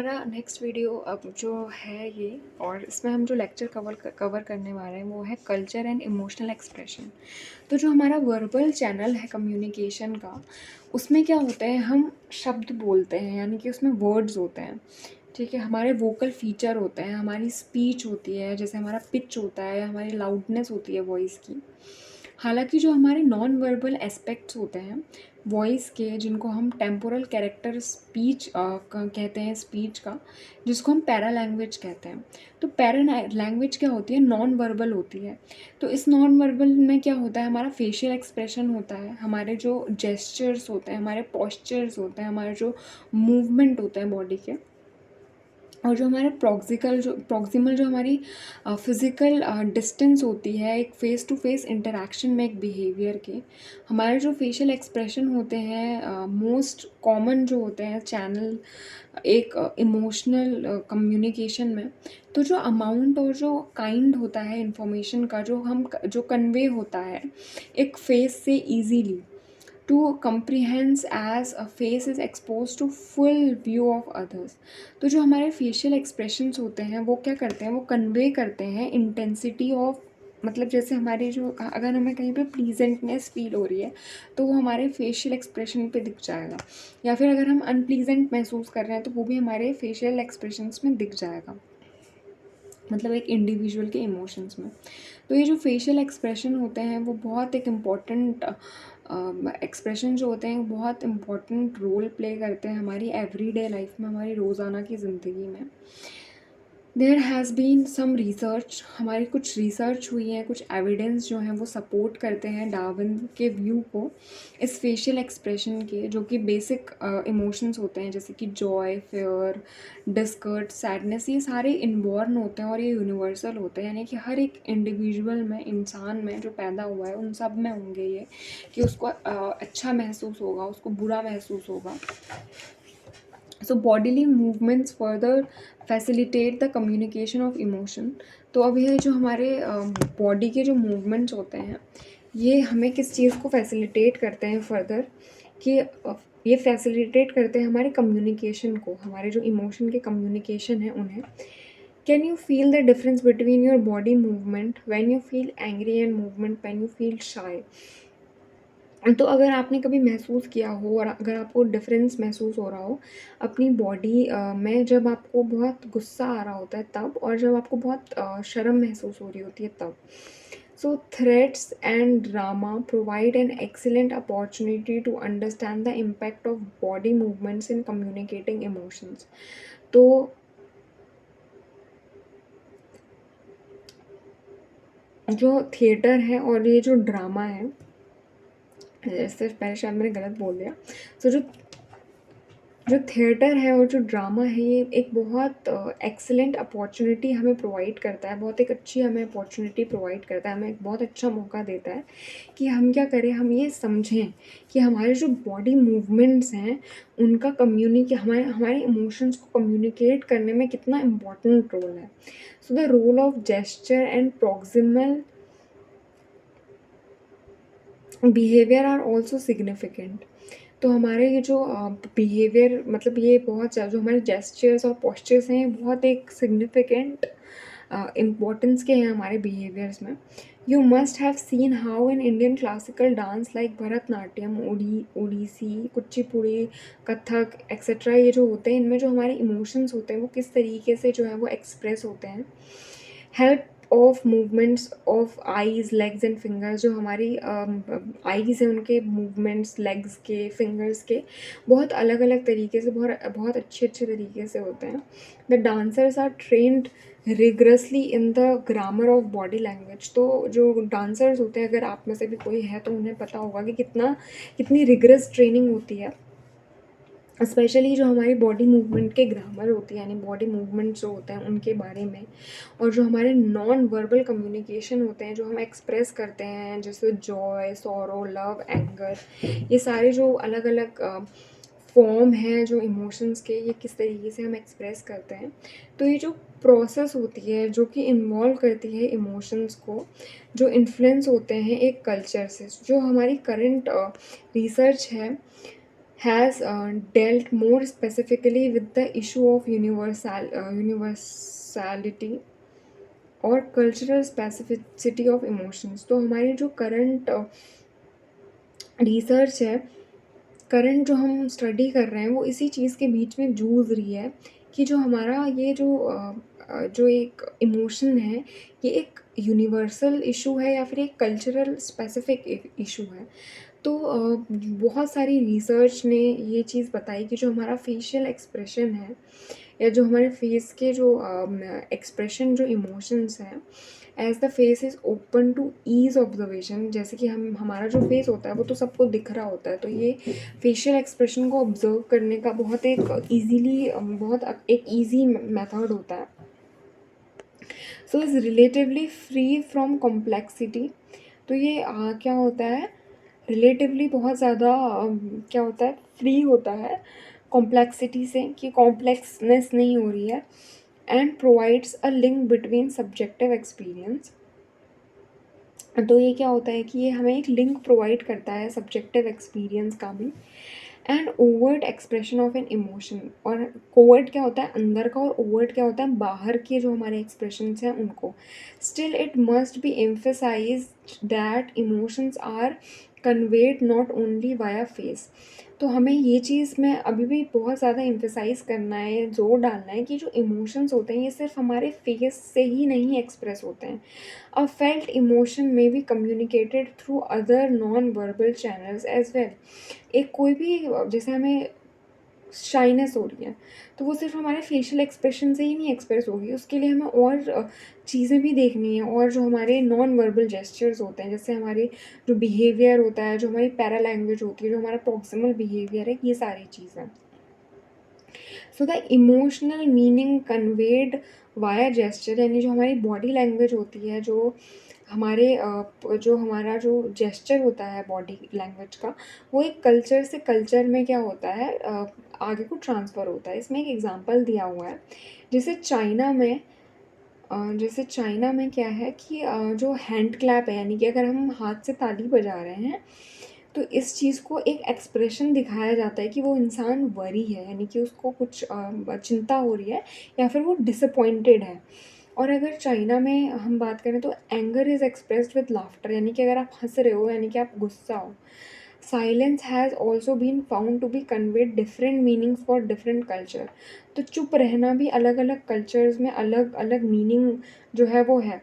हमारा next video अब जो है ये, और इसमें हम जो लेक्चर कवर करने वाले हैं वो है कल्चर एंड इमोशनल एक्सप्रेशन। तो जो हमारा वर्बल चैनल है कम्युनिकेशन का, उसमें क्या होता है, हम शब्द बोलते हैं, यानी कि उसमें वर्ड्स होते हैं। ठीक है, हमारे वोकल फीचर होते हैं, हमारी स्पीच होती है, जैसे हमारा पिच होता है, हमारी लाउडनेस होती है वॉइस की। हालांकि जो हमारे नॉन वर्बल एस्पेक्ट्स होते हैं वॉइस के, जिनको हम टेम्पोरल कैरेक्टर स्पीच कहते हैं, स्पीच का, जिसको हम पैरा लैंग्वेज कहते हैं। तो पैरा लैंग्वेज क्या होती है, नॉन वर्बल होती है। तो इस नॉन वर्बल में क्या होता है, हमारा फेशियल एक्सप्रेशन होता है, हमारे जो जेस्चर्स होते हैं, हमारे पॉस्चर्स होते हैं, हमारे जो मूवमेंट होते हैं बॉडी के, और जो हमारे प्रॉक्सिमल जो हमारी फिज़िकल डिस्टेंस होती है एक फ़ेस टू फेस इंटरेक्शन में, एक बिहेवियर के, हमारे जो फेशियल एक्सप्रेशन होते हैं, मोस्ट कॉमन जो होते हैं चैनल एक इमोशनल कम्युनिकेशन में। तो जो अमाउंट और जो काइंड होता है इन्फॉर्मेशन का, जो कन्वे होता है एक फेस से easily to comprehends as a face is exposed to full view of others। तो जो हमारे फेशियल एक्सप्रेशंस होते हैं वो क्या करते हैं, वो कन्वे करते हैं इंटेंसिटी ऑफ, मतलब जैसे हमारी जो, अगर हमें कहीं पे प्लीजेंटनेस फील हो रही है तो वो हमारे फेशियल एक्सप्रेशन पे दिख जाएगा, या फिर अगर हम अनप्लीजेंट महसूस कर रहे हैं तो वो भी हमारे फेशियल एक्सप्रेशंस में दिख जाएगा, मतलब एक इंडिविजुअल के इमोशंस में। तो ये जो फेशियल एक्सप्रेशन होते हैं वो बहुत एक इम्पॉर्टेंट एक्सप्रेशन जो होते हैं वो बहुत इम्पॉर्टेंट रोल प्ले करते हैं हमारी एवरीडे लाइफ में, हमारी रोज़ाना की ज़िंदगी में। There has been some research, हमारी कुछ रिसर्च हुई है, कुछ एविडेंस जो हैं वो सपोर्ट करते हैं डार्विन के व्यू को इस फेशियल एक्सप्रेशन के, जो कि बेसिक इमोशंस होते हैं जैसे कि जॉय, फेयर, डिस्कर्ट, सैडनेस, ये सारे इनबॉर्न होते हैं और ये यूनिवर्सल होते हैं, यानी कि हर एक इंडिविजुअल में, इंसान में जो पैदा हुआ है उन सब में होंगे ये, कि उसको अच्छा महसूस होगा, उसको बुरा महसूस होगा। So bodily movements further facilitate the communication of emotion. तो अब ये जो हमारे बॉडी के जो मूवमेंट्स होते हैं ये हमें किस चीज़ को फैसिलिटेट करते हैं फर्दर, कि ये फैसिलिटेट करते हैं हमारे कम्युनिकेशन को, हमारे जो इमोशन के कम्युनिकेशन है उन्हें। Can you feel the difference between your body movement when you feel angry and movement when you feel shy. तो अगर आपने कभी महसूस किया हो और अगर आपको डिफरेंस महसूस हो रहा हो अपनी बॉडी में, जब आपको बहुत गुस्सा आ रहा होता है तब, और जब आपको बहुत शर्म महसूस हो रही होती है तब। So threats and drama provide an excellent opportunity to understand the impact of body movements in communicating emotions. तो जो थिएटर है और ये जो ड्रामा है, जैसे पहले शायद मैंने गलत बोल दिया, तो जो जो थिएटर है और जो ड्रामा है ये एक बहुत एक्सीलेंट अपॉर्चुनिटी हमें प्रोवाइड करता है, बहुत एक अच्छी हमें अपॉर्चुनिटी प्रोवाइड करता है, हमें एक बहुत अच्छा मौका देता है कि हम क्या करें, हम ये समझें कि हमारे जो बॉडी मूवमेंट्स हैं उनका हमारे हमारे इमोशंस को कम्युनिकेट करने में कितना इम्पोर्टेंट रोल है। So the role of gesture and proximal behaviour are also significant. तो हमारे ये जो बिहेवियर, मतलब ये बहुत जो हमारे जेस्चर्स और पोस्चर्स हैं ये बहुत एक सिग्निफिकेंट इम्पोर्टेंस के हैं हमारे बिहेवियर्स में। You must have seen how in Indian classical dance like Bharatanatyam, Odissi, Kuchipudi, Kathak etcetera, ये जो होते हैं इनमें जो हमारे इमोशंस होते हैं वो किस तरीके से जो है वो एक्सप्रेस होते हैं। Help of movements of eyes, legs and fingers, जो हमारी आईज हैं उनके मूवमेंट्स, लेग्स के, फिंगर्स के बहुत अलग अलग तरीके से, बहुत बहुत अच्छे तरीके से होते हैं। The dancers are trained rigorously in the grammar of body language. तो जो डांसर्स होते हैं, अगर आप में से भी कोई है तो उन्हें पता होगा कि कितनी रिगरस ट्रेनिंग होती है, स्पेशली जो हमारी बॉडी मूवमेंट के ग्रामर होती है, यानी बॉडी मूवमेंट जो होते हैं उनके बारे में, और जो हमारे नॉन वर्बल कम्युनिकेशन होते हैं जो हम एक्सप्रेस करते हैं, जैसे जॉय, सॉरो, लव, एंगर, ये सारे जो अलग अलग फॉर्म हैं जो इमोशंस के, ये किस तरीके से हम एक्सप्रेस करते हैं। तो ये जो प्रोसेस होती है जो कि इन्वॉल्व करती है इमोशंस को, जो इन्फ्लुएंस होते हैं एक कल्चर से, जो हमारी current research has dealt more specifically with the issue of universality और कल्चरल स्पेसिफिसिटी ऑफ इमोशंस। तो हमारी जो करंट रिसर्च है, करंट जो हम स्टडी कर रहे हैं, वो इसी चीज़ के बीच में जूझ रही है कि जो हमारा ये जो एक इमोशन है, ये एक यूनिवर्सल इशू है या फिर एक कल्चरल स्पेसिफिक इशू है। तो बहुत सारी रिसर्च ने ये चीज़ बताई कि जो हमारा फेशियल एक्सप्रेशन है या जो हमारे फेस के जो एक्सप्रेशन, जो इमोशंस हैं, as the face is open to ease observation, जैसे कि हमारा जो फेस होता है वो तो सबको दिख रहा होता है, तो ये फेशियल एक्सप्रेशन को ऑब्जर्व करने का बहुत एक ईजीली बहुत एक ईजी मेथड होता है। So is relatively free from complexity. तो ये क्या होता है, रिलेटिवली बहुत ज़्यादा क्या होता है, फ्री होता है कॉम्प्लेक्सिटी से, कि कॉम्प्लेक्सनेस नहीं हो रही है। And provides a link between subjective experience. तो ये क्या होता है कि ये हमें एक लिंक प्रोवाइड करता है सब्जेक्टिव एक्सपीरियंस का भी। And overt expression of an emotion. और कोवर्ट क्या होता है अंदर का, और ओवर्ट क्या होता है बाहर के जो हमारे एक्सप्रेशंस हैं उनको। Still it must be emphasize that emotions are conveyed not only via face. तो हमें ये चीज़ में अभी भी बहुत ज़्यादा एम्फेसाइज करना है, जोर डालना है कि जो इमोशंस होते हैं ये सिर्फ हमारे फेस से ही नहीं एक्सप्रेस होते हैं। A felt emotion may be communicated through other non-verbal channels as well। एक कोई भी जैसे हमें शाइनेस हो रही है, तो वो सिर्फ हमारे फेशियल एक्सप्रेशन से ही नहीं एक्सप्रेस होगी, उसके लिए हमें और चीज़ें भी देखनी है, और जो हमारे नॉन वर्बल जेस्चर्स होते हैं, जैसे हमारे जो बिहेवियर होता है, जो हमारी पैरा लैंग्वेज होती है, जो हमारा प्रॉक्सिमल बिहेवियर है, ये सारी चीज़ें। So the emotional meaning conveyed via gesture, यानी जो हमारी बॉडी लैंग्वेज होती है, जो हमारा जो जेस्चर होता है बॉडी लैंग्वेज का, वो एक कल्चर से कल्चर में क्या होता है, आगे को ट्रांसफ़र होता है। इसमें एक एग्जांपल दिया हुआ है, जैसे चाइना में क्या है कि जो हैंड क्लैप है, यानी कि अगर हम हाथ से ताली बजा रहे हैं, तो इस चीज़ को एक एक्सप्रेशन दिखाया जाता है कि वो इंसान वरी है, यानी कि उसको कुछ चिंता हो रही है या फिर वो डिसअपॉइंटेड है। और अगर चाइना में हम बात करें तो anger is expressed with laughter, यानी कि अगर आप हंस रहे हो यानी कि आप गुस्सा हो। Silence has also been found to be conveyed different meanings for different culture. तो चुप रहना भी अलग अलग कल्चर्स में अलग अलग मीनिंग जो है वो है।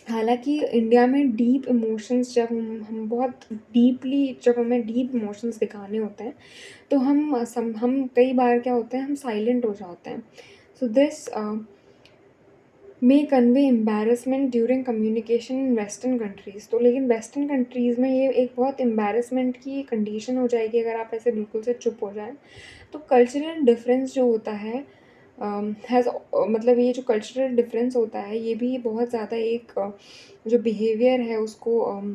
हालांकि इंडिया में डीप इमोशंस जब हम बहुत डीपली, जब हमें डीप इमोशंस दिखाने होते हैं, तो हम कई बार क्या होता है, हम साइलेंट हो जाते हैं। So this may convey embarrassment during communication in western countries. तो लेकिन वेस्टर्न कंट्रीज़ में ये एक बहुत एम्बैरसमेंट की कंडीशन हो जाएगी अगर आप ऐसे बिल्कुल से चुप हो जाएं। तो कल्चरल डिफरेंस जो होता है हैज़ मतलब ये जो कल्चरल डिफरेंस होता है, ये भी बहुत ज़्यादा एक जो बिहेवियर है उसको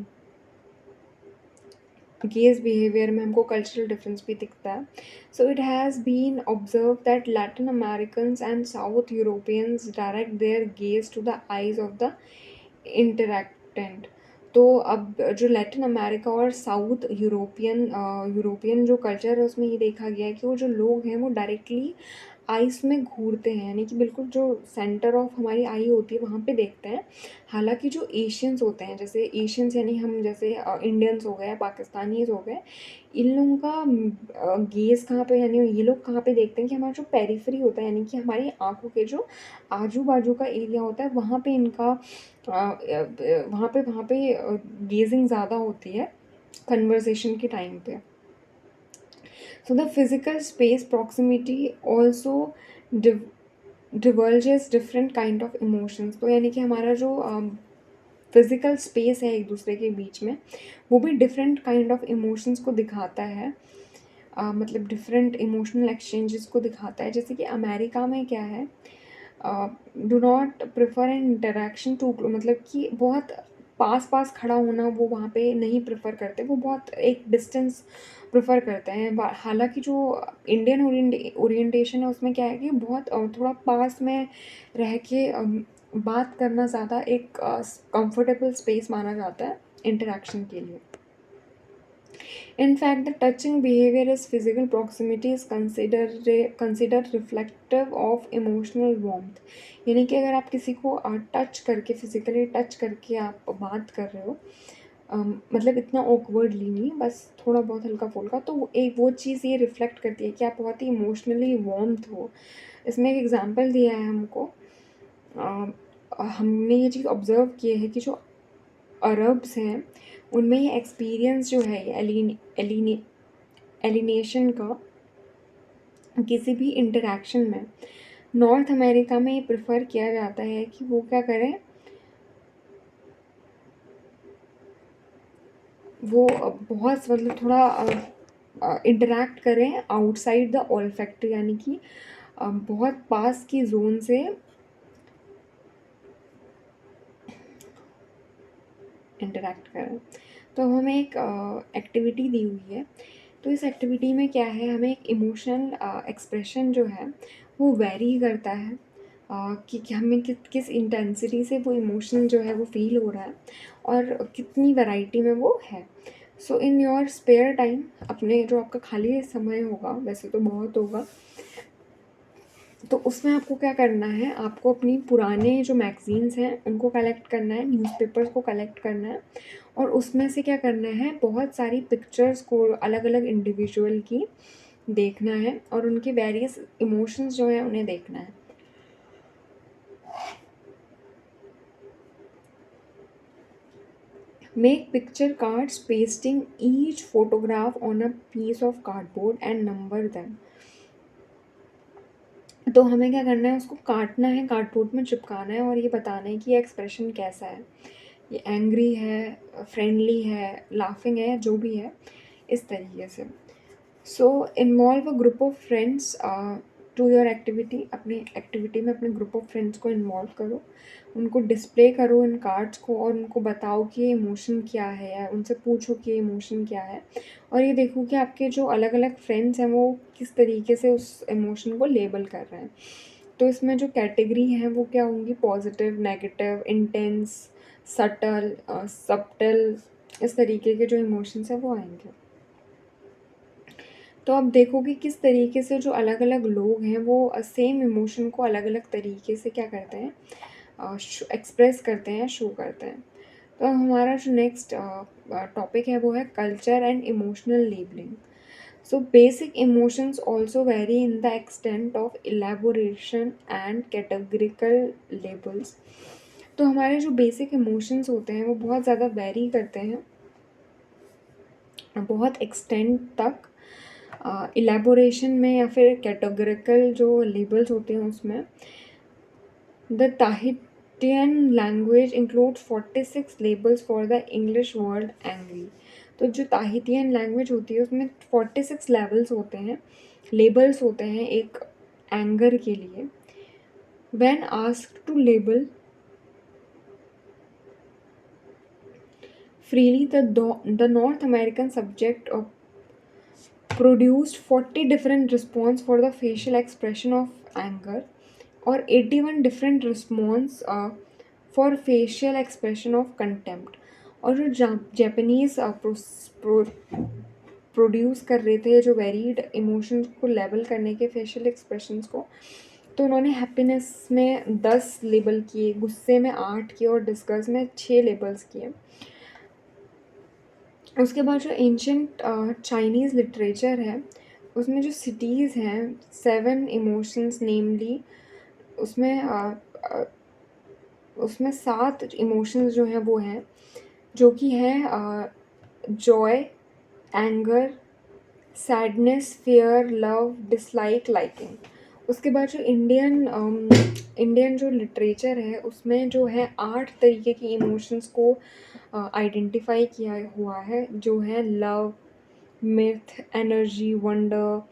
गेज़ बिहेवियर में हमको कल्चरल डिफरेंस भी दिखता है। So it has been observe that Latin Americans and South Europeans direct their gaze to the eyes of the interactant. तो अब जो लैटिन अमेरिका और साउथ यूरोपियन जो कल्चर है, उसमें ये देखा गया है कि वो जो लोग हैं वो डायरेक्टली आइस में घूरते हैं, यानी कि बिल्कुल जो सेंटर ऑफ हमारी आई होती है वहाँ पे देखते हैं। हालांकि जो एशियंस होते हैं, जैसे एशियंस यानी हम जैसे इंडियंस हो गए, पाकिस्तानीज हो गए, इन लोगों का गेज़ कहाँ पे, यानी ये लोग कहाँ पे देखते हैं कि हमारा जो पेरिफेरी होता है, यानी कि हमारी आँखों के जो आजू बाजू का एरिया होता है, वहाँ पे इनका वहाँ पे गेजिंग ज़्यादा होती है कन्वर्सेशन के टाइम पे। So the physical space proximity also divulges different kind of emotions। तो यानी कि हमारा जो फिज़िकल स्पेस है एक दूसरे के बीच में, वो भी डिफरेंट काइंड ऑफ इमोशंस को दिखाता है। मतलब डिफरेंट इमोशनल एक्सचेंजेस को दिखाता है। जैसे कि अमेरिका में क्या है, do not prefer an interaction to, मतलब कि बहुत पास पास खड़ा होना वो वहाँ पे नहीं प्रेफर करते, वो बहुत एक डिस्टेंस प्रेफर करते हैं। हालांकि जो इंडियन ओरिएंटेशन है उसमें क्या है कि बहुत थोड़ा पास में रह के बात करना ज़्यादा एक कंफर्टेबल स्पेस माना जाता है इंटरेक्शन के लिए। In fact, the touching behavior as physical proximity is considered reflective of emotional warmth. यानी कि अगर आप किसी को टच करके फिजिकली टच करके आप बात कर रहे हो, मतलब इतना ऑकवर्डली नहीं, बस थोड़ा बहुत हल्का फुल्का, तो वो चीज़ ये रिफ्लेक्ट करती है कि आप बहुत ही इमोशनली वार्म्थ हो। इसमें एक एग्जांपल दिया है हमको। हमने ये चीज़ ऑब्ज़र्व की है कि जो अरब्स हैं उनमें ये एक्सपीरियंस जो है ये एलिनेशन का किसी भी इंटरेक्शन में, नॉर्थ अमेरिका में ये प्रेफर किया जाता है कि वो क्या करें, वो बहुत मतलब थोड़ा इंटरेक्ट करें आउटसाइड द ऑल्फैक्टरी, यानी कि बहुत पास की जोन से इंटरेक्ट करें। तो हमें एक एक्टिविटी दी हुई है, तो इस एक्टिविटी में क्या है, हमें एक इमोशनल एक्सप्रेशन जो है वो वेरी करता है, कि हमें किस इंटेंसिटी से वो इमोशन जो है वो फील हो रहा है और कितनी वैरायटी में वो है। सो इन योर स्पेयर टाइम, अपने जो आपका खाली समय होगा, वैसे तो बहुत होगा, तो उसमें आपको क्या करना है, आपको अपनी पुराने जो मैगज़ीन्स हैं उनको कलेक्ट करना है, न्यूज़पेपर्स को कलेक्ट करना है, और उसमें से क्या करना है, बहुत सारी पिक्चर्स को अलग अलग इंडिविजुअल की देखना है और उनके वेरियस इमोशंस जो हैं उन्हें देखना है। Make picture cards pasting each photograph on a piece of cardboard and number them. तो हमें क्या करना है, उसको काटना है, कार्डबोर्ड में चिपकाना है और ये बताना है कि ये एक्सप्रेशन कैसा है, ये एंग्री है, फ्रेंडली है, लाफिंग है, जो भी है, इस तरीके से। So involve a group of friends to your activity. अपनी एक्टिविटी में अपने ग्रुप ऑफ फ्रेंड्स को इन्वॉल्व करो, उनको डिस्प्ले करो इन कार्ड्स को और उनको बताओ कि ये इमोशन क्या है, या उनसे पूछो कि ये इमोशन क्या है, और ये देखो कि आपके जो अलग अलग फ्रेंड्स हैं वो किस तरीके से उस इमोशन को लेबल कर रहे हैं। तो इसमें जो कैटेगरी हैं वो क्या होंगी, positive, negative, intense, subtle, subtle, इस तरीके के जो इमोशंस हैं वो आएंगे। तो आप देखोगे किस तरीके से जो अलग अलग लोग हैं वो सेम इमोशन को अलग अलग तरीके से क्या करते हैं, एक्सप्रेस करते हैं, शो करते हैं। तो हमारा जो नेक्स्ट टॉपिक है वो है culture and emotional labelling. So basic emotions also vary in the extent of elaboration and categorical labels. तो हमारे जो बेसिक इमोशंस होते हैं वो बहुत ज़्यादा वेरी करते हैं, बहुत एक्सटेंड तक, इलेबोरेशन में या फिर कैटेगोरिकल जो लेबल्स होते हैं उसमें। The Tahitian language includes 46 labels for the English word angry. तो जो ताहितियन लैंग्वेज होती है उसमें 46 लेवल्स होते हैं, लेबल्स होते हैं एक एंगर के लिए। When asked to label freely, the North American subject produced 40 different response for the facial expression of anger, or 81 different response for facial expression of contempt। और जो जापानीज प्रोड्यूस कर रहे थे जो वेरीड इमोशंस को label करने के facial expressions को, तो उन्होंने हैप्पीनेस में 10 लेबल किए, गुस्से में 8 किए और डिस्गस्ट में 6 लेबल्स किए। उसके बाद जो एंशंट चाइनीज़ लिटरेचर है उसमें जो सिटीज़ हैं, 7 इमोशंस नेमली, उसमें उसमें 7 इमोशंस जो हैं वो हैं, जो कि हैं Joy, anger, sadness, fear, love, dislike, liking. उसके बाद जो इंडियन जो लिटरेचर है उसमें जो है 8 तरीके की इमोशंस को आइडेंटिफाई किया हुआ है, जो है love, myth, energy, wonder,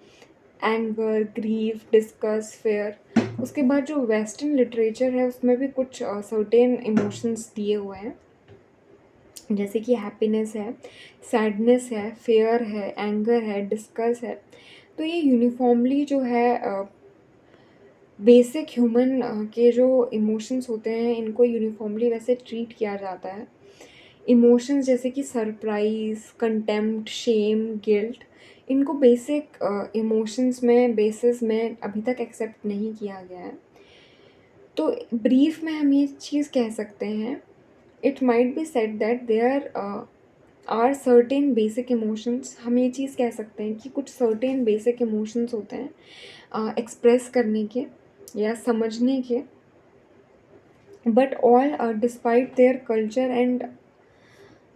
anger, grief, discuss, fair. उसके बाद जो वेस्टर्न लिटरेचर है उसमें भी कुछ सर्टेन इमोशंस दिए हुए हैं, जैसे कि हैप्पीनेस है, सैडनेस है, फेयर है, एंगर है, डिस्कस है। तो ये यूनिफॉर्मली जो है बेसिक ह्यूमन के जो इमोशंस होते हैं इनको यूनिफॉर्मली वैसे ट्रीट किया जाता है। इमोशंस जैसे कि सरप्राइज़, कंटेम्प्ट, शेम, गिल्ट, इनको बेसिक इमोशंस में बेसिस में अभी तक एक्सेप्ट नहीं किया गया है। तो ब्रीफ में हम ये चीज़ कह सकते हैं, it might be said that there are certain basic emotions. हम ये चीज़ कह सकते हैं कि कुछ सर्टेन बेसिक इमोशंस होते हैं एक्सप्रेस करने के या समझने के, but all despite their culture and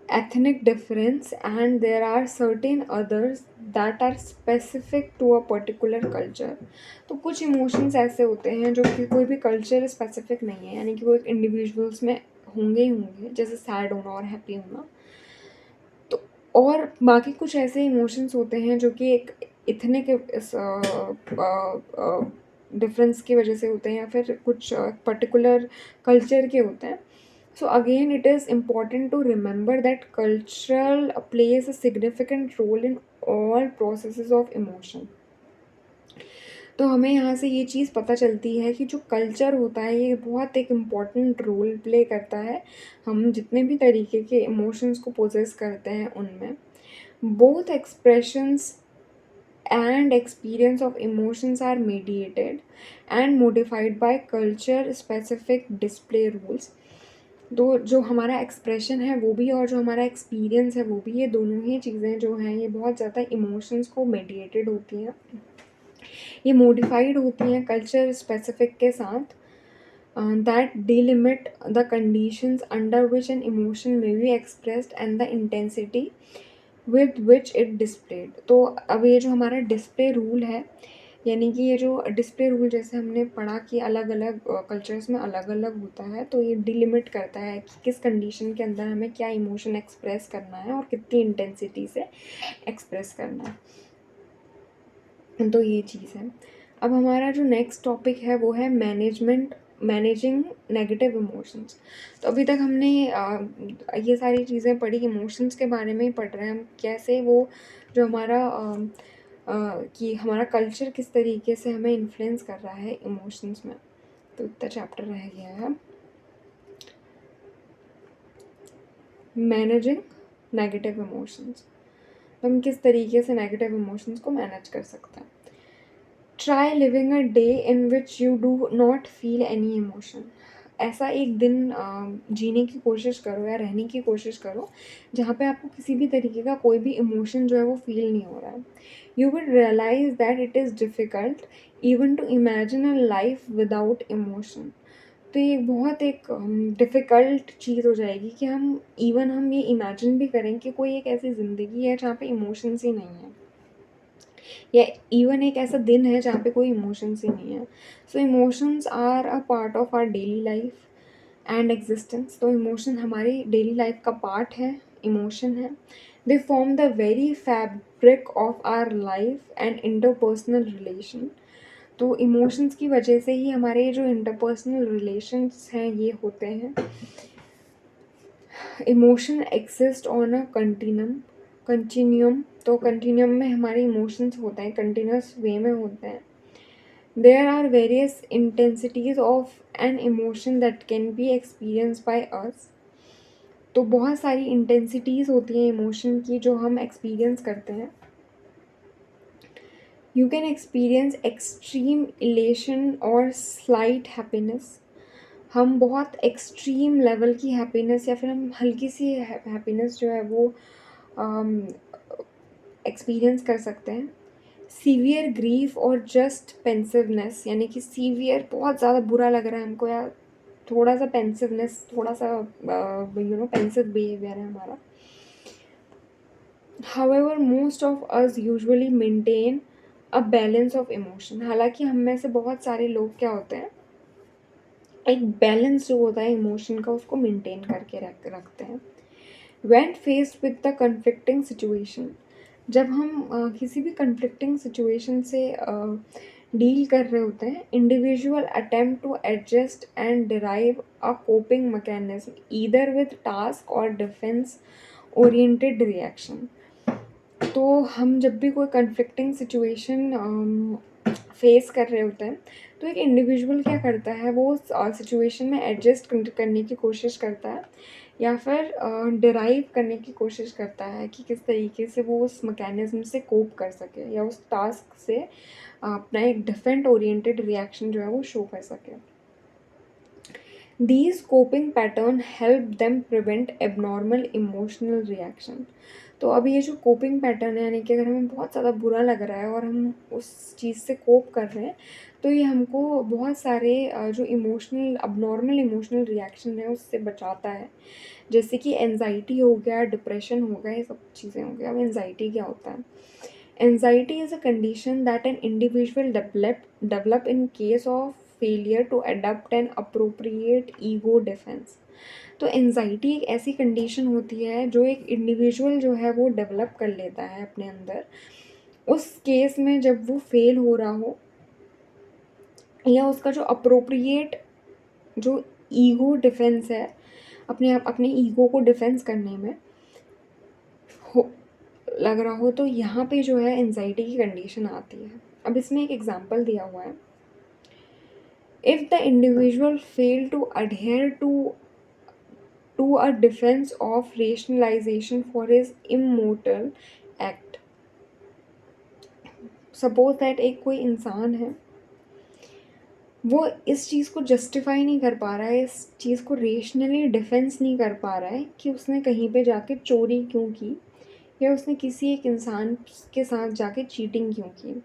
ethnic difference, and there are certain others that are specific to a particular culture। तो कुछ इमोशंस ऐसे होते हैं जो कि कोई भी कल्चर स्पेसिफिक नहीं है, यानी कि वो एक इंडिविजुअल्स में होंगे ही होंगे, जैसे सैड होना और हैप्पी होना। तो और बाकी कुछ ऐसे इमोशंस होते हैं जो कि एक इतने के डिफरेंस की वजह से होते हैं या फिर कुछ पर्टिकुलर कल्चर के होते हैं। So again, it is important to remember that cultural plays a significant role in all processes of emotion। तो हमें यहाँ से ये चीज़ पता चलती है कि जो कल्चर होता है ये बहुत एक इम्पॉर्टेंट रोल प्ले करता है हम जितने भी तरीके के इमोशंस को पोजेस करते हैं उनमें। Both expressions and experience of emotions are mediated and modified by culture specific display rules। तो जो हमारा एक्सप्रेशन है वो भी और जो हमारा एक्सपीरियंस है वो भी, ये दोनों ही चीज़ें जो हैं ये बहुत ज़्यादा इमोशंस को मेडिएटेड होती हैं, ये मॉडिफाइड होती हैं कल्चर स्पेसिफिक के साथ, that delimit the conditions under which an emotion may be expressed and the intensity with which it displayed. तो अब ये जो हमारा डिस्प्ले रूल है, यानी कि ये जो डिस्प्ले रूल जैसे हमने पढ़ा कि अलग अलग कल्चर्स में अलग अलग होता है, तो ये डिलिमिट करता है कि किस कंडीशन के अंदर हमें क्या इमोशन एक्सप्रेस करना है और कितनी इंटेंसिटी से एक्सप्रेस करना है। तो ये चीज़ है। अब हमारा जो नेक्स्ट टॉपिक है वो है मैनेजिंग नेगेटिव इमोशंस। तो अभी तक हमने ये सारी चीज़ें पढ़ी, इमोशंस के बारे में ही पढ़ रहे हैं हम, कैसे वो जो हमारा कि हमारा कल्चर किस तरीके से हमें इन्फ्लुएंस कर रहा है इमोशंस में। तो इतना चैप्टर रह गया है मैनेजिंग नेगेटिव इमोशंस। तो हम किस तरीके से नेगेटिव इमोशंस को मैनेज कर सकते हैं। Try living a day in which you do not feel any emotion. ऐसा एक दिन जीने की कोशिश करो या रहने की कोशिश करो जहाँ पे आपको किसी भी तरीके का कोई भी इमोशन जो है वो फील नहीं हो रहा है। You will realise that it is difficult even to imagine a life without emotion. तो ये बहुत एक डिफ़िकल्ट चीज़ हो जाएगी कि हम ये इमेजिन भी करें कि कोई एक ऐसी ज़िंदगी है जहाँ पे इमोशंस ही नहीं है, या इवन एक ऐसा दिन है जहाँ पे कोई इमोशंस ही नहीं है। So emotions are a part of our daily life and existence. तो इमोशन हमारी डेली लाइफ का पार्ट है, इमोशन है। They form the very fabric of our life and interpersonal relation. तो इमोशंस की वजह से ही हमारे जो इंटरपर्सनल रिलेशंस हैं ये होते हैं। Emotion exist on a continuum. तो कंटिन्यूम में हमारे इमोशंस होते हैं, कंटिन्यूस वे में होते हैं। There are various intensities of an emotion that can be experience by us. तो बहुत सारी इंटेंसिटीज़ होती हैं इमोशन की जो हम एक्सपीरियंस करते हैं। You can experience extreme elation और स्लाइट हैप्पीनेस। हम बहुत एक्सट्रीम लेवल की हैप्पीनेस या फिर हम हल्की सी हैप्पीनेस जो है वो एक्सपीरियंस कर सकते हैं। सीवियर ग्रीफ और जस्ट पेंसिवनेस, यानी कि सीवियर बहुत ज़्यादा बुरा लग रहा है हमको, या थोड़ा सा पेंसिवनेस, थोड़ा सा पेंसिव बिहेवियर है हमारा। However most of us usually maintain a balance of emotion. हालांकि हम में से बहुत सारे लोग क्या होते हैं, एक बैलेंस जो होता है इमोशन का उसको मेंटेन करके रखते हैं। When faced with the conflicting situation, जब हम किसी भी कन्फ्लिक्टिंग सिचुएशन से डील कर रहे होते हैं, individual attempt to adjust and derive a coping mechanism either with task or defence oriented reaction. तो हम जब भी कोई कन्फ्लिक्टिंग सिचुएशन फेस कर रहे होते हैं तो एक इंडिविजुअल क्या करता है, वो सिचुएशन में एडजस्ट करने की कोशिश करता है या फिर डिराइव करने की कोशिश करता है कि किस तरीके से वो उस मैकेनिज़्म से कोप कर सके या उस टास्क से अपना एक डिफरेंट ओरिएंटेड रिएक्शन जो है वो शो कर सके। These coping pattern help them prevent abnormal emotional reaction। तो अब ये जो कोपिंग पैटर्न है, यानी कि अगर हमें बहुत ज़्यादा बुरा लग रहा है और हम उस चीज़ से कोप कर रहे हैं, तो ये हमको बहुत सारे जो इमोशनल अबनॉर्मल इमोशनल रिएक्शन है उससे बचाता है। जैसे कि एंजाइटी हो गया, डिप्रेशन हो गया, ये सब चीज़ें हो गया। अब एंजाइटी क्या होता है? Anxiety is a condition that an individual develop in case of failure to adopt an appropriate ego defence. तो एंजाइटी एक ऐसी कंडीशन होती है जो एक इंडिविजुअल जो है वो डेवलप कर लेता है अपने अंदर, उस केस में जब वो फेल हो रहा हो या उसका जो अप्रोप्रिएट जो ईगो डिफेंस है, अपने ईगो को डिफेंस करने में हो लग रहा हो, तो यहाँ पे जो है एंजाइटी की कंडीशन आती है। अब इसमें एक एग्जांपल दिया हुआ है। If the individual fail to adhere to a defence of rationalisation for his immortal act. Suppose that एक कोई इंसान है, वो इस चीज़ को जस्टिफाई नहीं कर पा रहा है, इस चीज़ को रेशनली डिफेंस नहीं कर पा रहा है कि उसने कहीं पे जाके चोरी क्यों की या उसने किसी एक इंसान के साथ जाके चीटिंग क्यों की।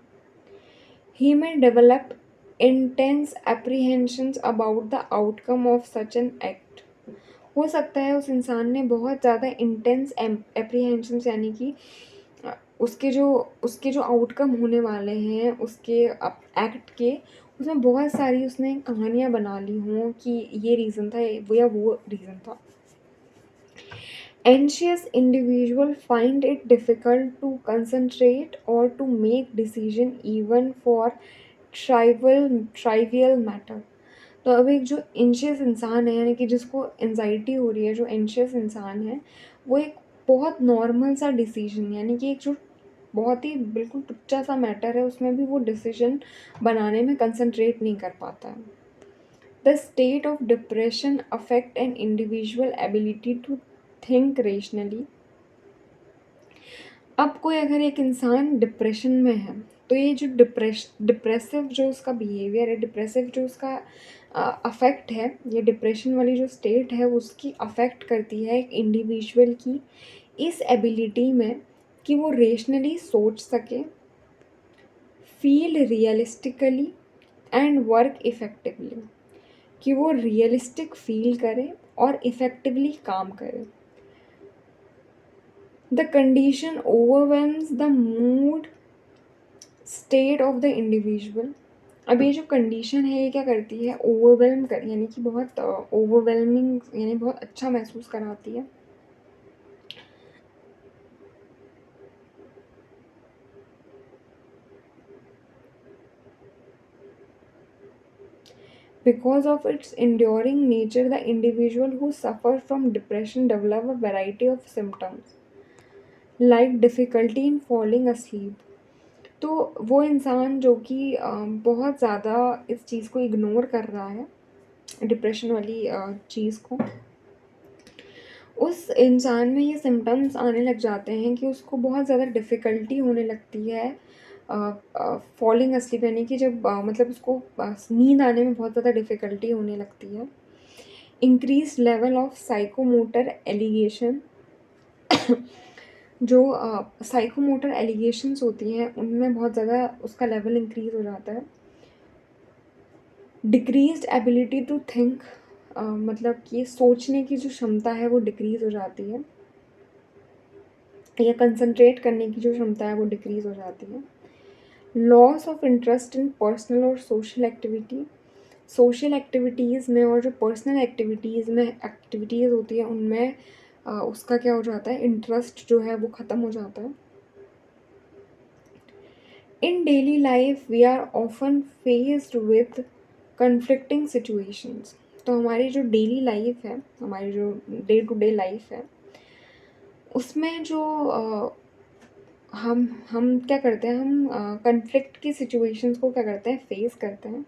He may develop intense apprehensions about the outcome of such an act। हो सकता है उस इंसान ने बहुत ज़्यादा इंटेंस एप्रीहेंशंस, यानी कि उसके जो आउटकम होने वाले हैं उसके एक्ट के, उसमें बहुत सारी उसने कहानियाँ बना ली हों कि ये रीज़न था वो या वो रीज़न था। Anxious individual find it difficult to concentrate or to make decision even for trivial matter। तो अब एक जो एंशियस इंसान है, यानी कि जिसको एंजाइटी हो रही है, जो एंशियस इंसान है, वो एक बहुत नॉर्मल सा डिसीजन, यानी कि एक जो बहुत ही बिल्कुल टुच्चा सा मैटर है उसमें भी वो डिसीजन बनाने में कंसंट्रेट नहीं कर पाता है। The state of depression affect an individual ability to think rationally. अब कोई अगर एक इंसान डिप्रेशन में है, तो ये जो डिप्रेसिव जो उसका बिहेवियर है, डिप्रेसिव जो उसका अफेक्ट है, ये डिप्रेशन वाली जो स्टेट है उसकी अफेक्ट करती है एक इंडिविजुअल की इस एबिलिटी में कि वो रेशनली सोच सके, feel realistically and work effectively. कि वो रियलिस्टिक फील करे और इफ़ेक्टिवली काम करे। The condition ओवरवेल्म्स the mood state of the individual. अब ये जो कंडीशन है ये क्या करती है, ओवरवेल्म कर, यानी कि बहुत ओवरवेलमिंग, यानी बहुत अच्छा महसूस कराती है। Because of its enduring nature, the individual who suffer from depression develop a variety of symptoms like difficulty in falling asleep। तो वो इंसान जो कि बहुत ज़्यादा इस चीज़ को इग्नोर कर रहा है, डिप्रेशन वाली चीज़ को, उस इंसान में ये सिम्टम्स आने लग जाते हैं कि उसको बहुत ज़्यादा डिफ़िकल्टी होने लगती है फॉलिंग अस्लीप, यानी कि जब मतलब उसको नींद आने में बहुत ज़्यादा डिफ़िकल्टी होने लगती है। Increase level of psychomotor allegation. जो साइकोमोटर एलिगेशंस होती हैं उनमें बहुत ज़्यादा उसका लेवल इंक्रीज़ हो जाता है। डिक्रीज्ड एबिलिटी टू थिंक, मतलब कि सोचने की जो क्षमता है वो डिक्रीज़ हो जाती है, या कंसंट्रेट करने की जो क्षमता है वो डिक्रीज़ हो जाती है। Loss of interest in personal और सोशल एक्टिविटी। सोशल एक्टिविटीज़ में और जो पर्सनल एक्टिविटीज़ होती है उनमें उसका क्या हो जाता है, इंटरेस्ट जो है वो ख़त्म हो जाता है। In daily life we are often faced with conflicting situations. तो हमारी जो डेली लाइफ है, हमारी जो डे टू डे लाइफ है, उसमें जो हम क्या करते हैं, हम कन्फ्लिक्ट की सिचुएशंस को क्या करते हैं, फेस करते हैं।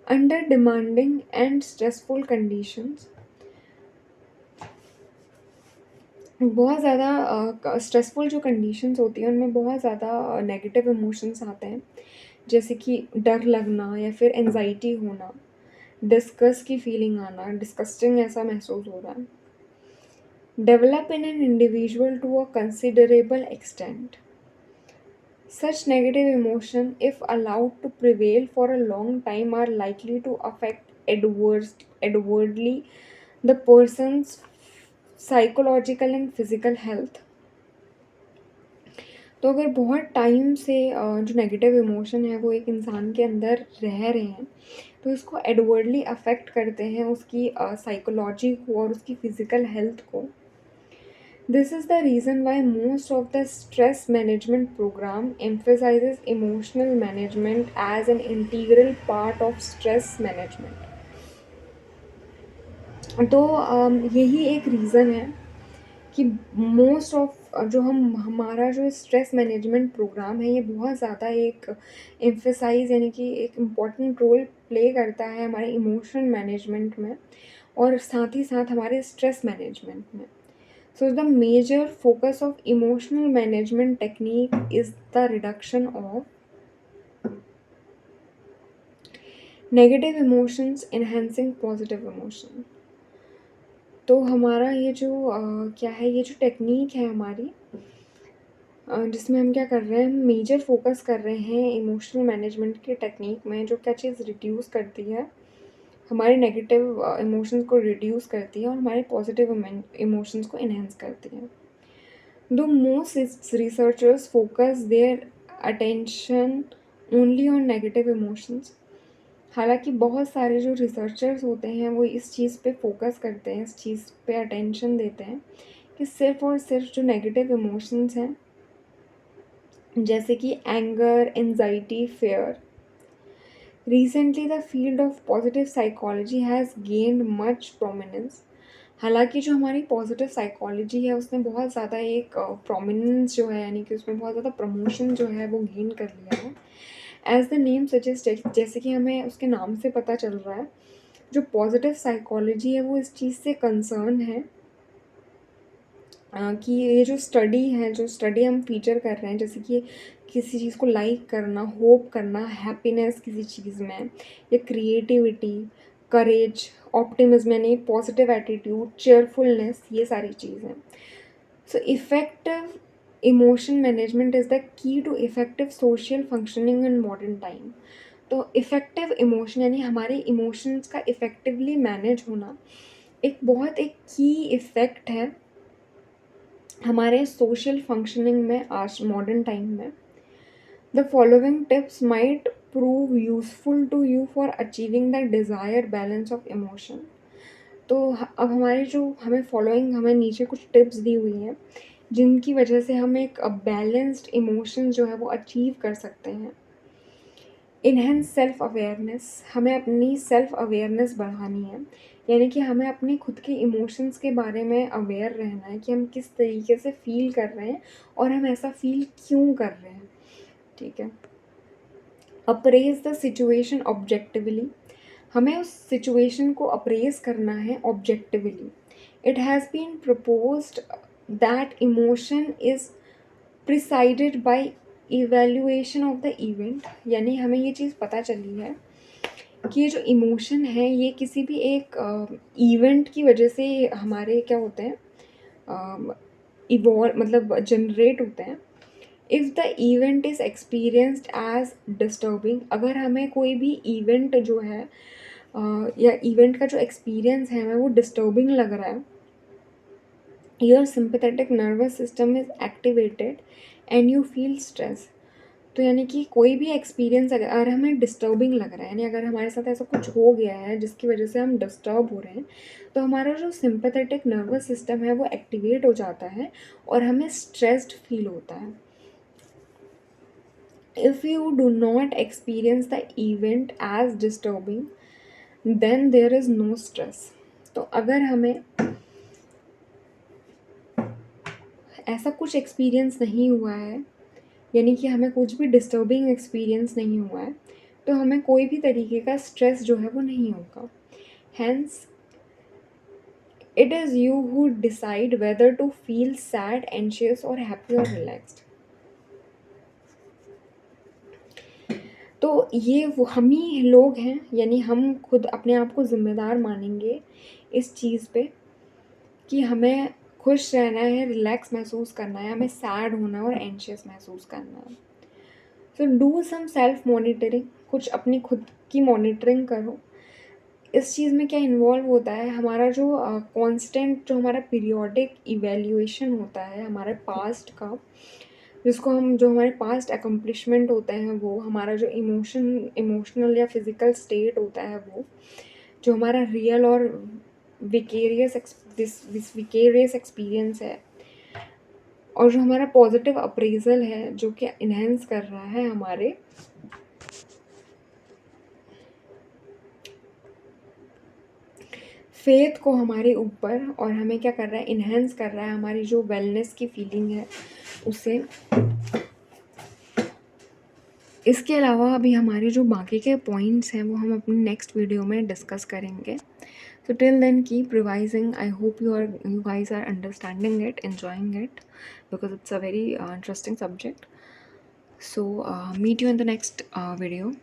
Under demanding and stressful conditions, बहुत ज़्यादा स्ट्रेसफुल जो कंडीशंस होती हैं उनमें बहुत ज़्यादा नेगेटिव इमोशंस आते हैं, जैसे कि डर लगना या फिर एंजाइटी होना, डिस्गस्ट की फीलिंग आना, डिस्गस्टिंग ऐसा महसूस हो रहा है, develop in an individual to a considerable extent. Such negative emotion, if allowed to prevail for a long time, are likely to affect adversely the person's psychological and physical health. तो अगर बहुत time से जो negative emotion है वो एक इंसान के अंदर रह रहे हैं, तो इसको एडवर्डली अफेक्ट करते हैं उसकी साइकोलॉजी को और उसकी फिजिकल हेल्थ को. This is the reason why most of the stress management program emphasizes emotional management as an integral part of stress management. तो यही एक रीज़न है कि मोस्ट ऑफ जो हमारा जो स्ट्रेस मैनेजमेंट प्रोग्राम है ये बहुत ज़्यादा एक एम्फेसाइज यानी कि एक इम्पॉर्टेंट रोल प्ले करता है हमारे इमोशन मैनेजमेंट में और साथ ही साथ हमारे स्ट्रेस मैनेजमेंट में. So the major focus of emotional management technique is the reduction of negative emotions, enhancing positive emotion. तो हमारा ये जो क्या है, ये जो टेक्निक है हमारी जिसमें हम क्या कर रहे हैं, मेजर फोकस कर रहे हैं इमोशनल मैनेजमेंट की टेक्निक में, जो क्या चीज़ रिड्यूस करती है हमारे नेगेटिव इमोशंस को, रिड्यूस करती है और हमारे पॉजिटिव इमोशंस को इन्हेंस करती है. Though most researchers focus their attention only on negative emotions, हालांकि बहुत सारे जो रिसर्चर्स होते हैं वो इस चीज़ पे फोकस करते हैं, इस चीज़ पे अटेंशन देते हैं कि सिर्फ और सिर्फ जो नेगेटिव इमोशंस हैं जैसे कि anger, anxiety, fair. Recently, the field of positive psychology has gained much prominence. हालांकि जो हमारी पॉजिटिव साइकोलॉजी है उसने बहुत ज़्यादा एक प्रोमिनेंस जो है, यानी कि उसमें बहुत ज़्यादा प्रमोशन जो है वो गेन कर लिया है. एज द नेम सजेस्ट, जैसे कि हमें उसके नाम से पता चल रहा है, जो पॉजिटिव साइकोलॉजी है वो इस चीज़ से कंसर्न है कि ये जो स्टडी है, जो स्टडी हम फीचर कर रहे हैं, जैसे कि किसी चीज़ को लाइक करना, होप करना, हैप्पीनेस किसी चीज़ में, या क्रिएटिविटी, करेज, ऑप्टिमिज्म यानी पॉजिटिव एटीट्यूड, चेयरफुलनेस, ये सारी चीज़ें. So effective emotion management is the key to effective social functioning in modern time. तो इफ़ेक्टिव इमोशन यानी हमारे इमोशंस का इफ़ेक्टिवली मैनेज होना एक की इफ़ेक्ट है हमारे सोशल फंक्शनिंग में आज मॉडर्न टाइम में. The following tips might prove useful to you for achieving the desire balance of emotion. तो अब हमारे जो हमें नीचे कुछ टिप्स दी हुई हैं जिनकी वजह से हम एक बैलेंस्ड इमोशन जो है वो अचीव कर सकते हैं. इन्हेंस सेल्फ अवेयरनेस, हमें अपनी सेल्फ अवेयरनेस बढ़ानी है, यानी कि हमें अपने खुद के इमोशंस के बारे में अवेयर रहना है कि हम किस तरीके से फ़ील कर रहे हैं और हम ऐसा फ़ील क्यों कर रहे हैं. ठीक है. अप्रेज द सिचुएशन ऑब्जेक्टिवली, हमें उस सिचुएशन को अप्रेज करना है objectively. It has been proposed that emotion is preceded by evaluation of the event, यानी हमें ये चीज़ पता चली है कि ये जो इमोशन है ये किसी भी एक इवेंट की वजह से हमारे क्या होते हैं, इवॉल्व मतलब जनरेट होते हैं. If the event is experienced as disturbing, अगर हमें कोई भी इवेंट जो है या इवेंट का जो एक्सपीरियंस है हमें वो डिस्टर्बिंग लग रहा है, your sympathetic nervous system is activated and you feel stress. तो यानी कि कोई भी एक्सपीरियंस अगर हमें डिस्टर्बिंग लग रहा है, यानी अगर हमारे साथ ऐसा कुछ हो गया है जिसकी वजह से हम डिस्टर्ब हो रहे हैं, तो हमारा जो सिंपैथेटिक नर्वस सिस्टम है वो एक्टिवेट हो जाता है और हमें स्ट्रेस्ड फील होता है. If you do not experience the event as disturbing, then there is no stress. तो अगर हमें ऐसा कुछ एक्सपीरियंस नहीं हुआ है, यानी कि हमें कुछ भी डिस्टर्बिंग एक्सपीरियंस नहीं हुआ है, तो हमें कोई भी तरीके का स्ट्रेस जो है वो नहीं होगा. Hence It is you who decide whether to feel sad, anxious or happy or relaxed. तो ये वो हम ही लोग हैं, यानी हम खुद अपने आप को ज़िम्मेदार मानेंगे इस चीज़ पे कि हमें खुश रहना है, रिलैक्स महसूस करना है, हमें सैड होना है और एंशियस महसूस करना है। So do some self monitoring, कुछ अपनी खुद की मॉनिटरिंग करो। इस चीज़ में क्या इन्वॉल्व होता है, हमारा जो कांस्टेंट जो हमारा पीरियोडिक इवैल्यूएशन होता है हमारे पास्ट का, जिसको हम जो हमारे पास्ट अकम्प्लिशमेंट होते हैं वो, हमारा जो इमोशनल या फिज़िकल स्टेट होता है वो, जो हमारा रियल और विकेरियस एक्सपीरियंस है, और जो हमारा पॉजिटिव अप्रेजल है जो कि इन्हेंस कर रहा है हमारे फेथ को हमारे ऊपर, और हमें क्या कर रहा है, इन्हेंस कर रहा है हमारी जो वेलनेस की फीलिंग है उसे। इसके अलावा अभी हमारे जो बाकी के पॉइंट्स हैं वो हम अपनी नेक्स्ट वीडियो में डिस्कस करेंगे। So till then, keep revising. I hope you guys are understanding it, enjoying it, because it's a very interesting subject. So meet you in the next video.